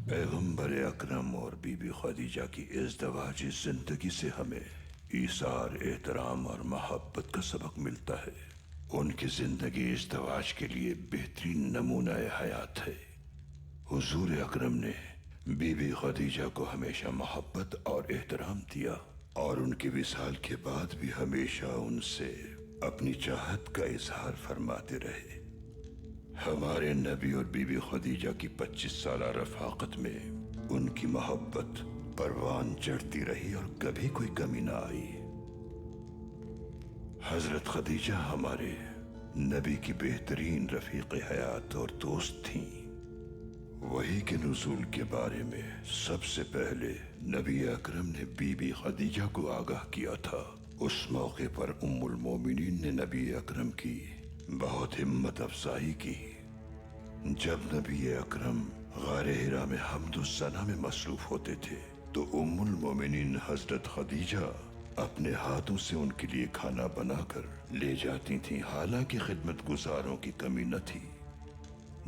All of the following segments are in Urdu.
پیغمبر اکرم اور بی بی خدیجہ کی ازدواجی زندگی سے ہمیں ایثار، احترام اور محبت کا سبق ملتا ہے۔ ان کی زندگی ازدواج کے لیے بہترین نمونہ حیات ہے۔ حضور اکرم نے بی بی خدیجہ کو ہمیشہ محبت اور احترام دیا، اور ان کی وصال کے بعد بھی ہمیشہ ان سے اپنی چاہت کا اظہار فرماتے رہے۔ ہمارے نبی اور بی بی خدیجہ کی 25 سالہ رفاقت میں ان کی محبت پروان چڑھتی رہی اور کبھی کوئی کمی نہ آئی۔ حضرت خدیجہ ہمارے نبی کی بہترین رفیق حیات اور دوست تھیں۔ وحی کے نزول کے بارے میں سب سے پہلے نبی اکرم نے بی بی خدیجہ کو آگاہ کیا تھا۔ اس موقع پر ام المومنین نے نبی اکرم کی بہت ہمت افزائی کی۔ جب نبی اکرم غار حرا میں حمد و ثنا میں مصروف ہوتے تھے تو ام المومنین حضرت خدیجہ اپنے ہاتھوں سے ان کے لیے کھانا بنا کر لے جاتی تھیں، حالانکہ خدمت گزاروں کی کمی نہ تھی۔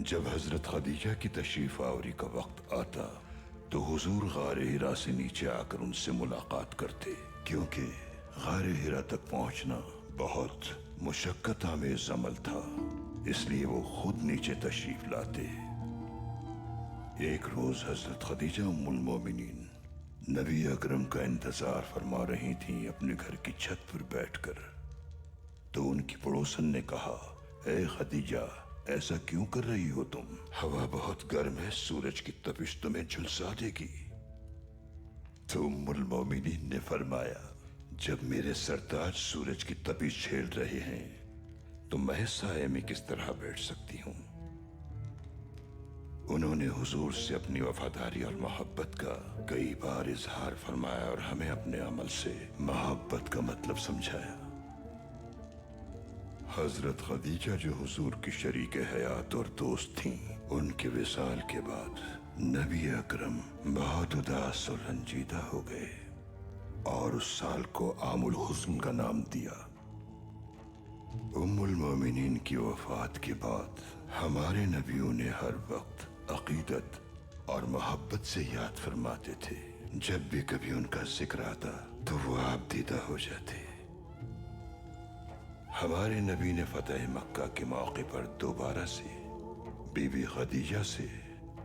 جب حضرت خدیجہ کی تشریف آوری کا وقت آتا تو حضور غار حرا سے نیچے آ کر ان سے ملاقات کرتے، کیونکہ غار حرا تک پہنچنا بہت مشقت آمیز عمل تھا، اس لیے وہ خود نیچے تشریف لاتے۔ ایک روز حضرت خدیجہ ام المومنین نبی اکرم کا انتظار فرما رہی تھیں اپنے گھر کی چھت پر بیٹھ کر، تو ان کی پڑوسن نے کہا، اے خدیجہ، ایسا کیوں کر رہی ہو تم؟ ہوا بہت گرم ہے، سورج کی تپش تمہیں جھلسا دے گی۔ تو ام المومنین نے فرمایا، جب میرے سرتاج سورج کی تپش جھیل رہے ہیں تو میں سائے میں کس طرح بیٹھ سکتی ہوں؟ انہوں نے حضور سے اپنی وفاداری اور محبت کا کئی بار اظہار فرمایا اور ہمیں اپنے عمل سے محبت کا مطلب سمجھایا۔ حضرت خدیجہ جو حضور کی شریک حیات اور دوست تھیں، ان کے وصال کے بعد نبی اکرم بہت اداس اور رنجیدہ ہو گئے اور اس سال کو عام الحزن کا نام دیا۔ ام المومنین کی وفات کے بعد ہمارے نبیوں نے ہر وقت عقیدت اور محبت سے یاد فرماتے تھے۔ جب بھی کبھی ان کا ذکر آتا تو وہ آپ دیدہ ہو جاتے۔ ہمارے نبی نے فتح مکہ کے موقع پر دوبارہ سے بی بی خدیجہ سے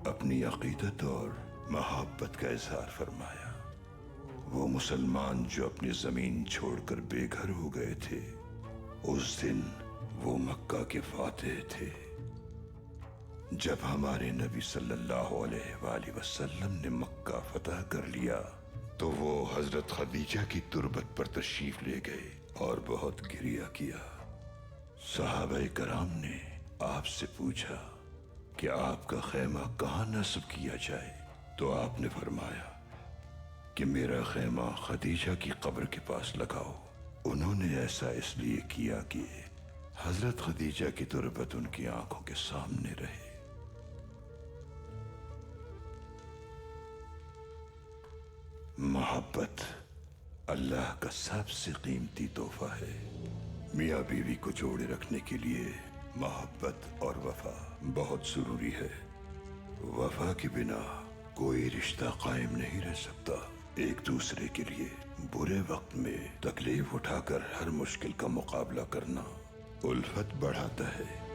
اپنی عقیدت اور محبت کا اظہار فرمایا۔ وہ مسلمان جو اپنی زمین چھوڑ کر بے گھر ہو گئے تھے، اس دن وہ مکہ کے فاتح تھے۔ جب ہمارے نبی صلی اللہ علیہ وآلہ وسلم نے مکہ فتح کر لیا تو وہ حضرت خدیجہ کی تربت پر تشریف لے گئے اور بہت گریہ کیا۔ صحابہ کرام نے آپ سے پوچھا کہ آپ کا خیمہ کہاں نصب کیا جائے، تو آپ نے فرمایا کہ میرا خیمہ خدیجہ کی قبر کے پاس لگاؤ۔ انہوں نے ایسا اس لیے کیا کہ حضرت خدیجہ کی تربت ان کی آنکھوں کے سامنے رہے۔ محبت اللہ کا سب سے قیمتی تحفہ ہے۔ میاں بیوی کو جوڑے رکھنے کے لیے محبت اور وفا بہت ضروری ہے۔ وفا کے بنا کوئی رشتہ قائم نہیں رہ سکتا۔ ایک دوسرے کے لیے برے وقت میں تکلیف اٹھا کر ہر مشکل کا مقابلہ کرنا الفت بڑھاتا ہے۔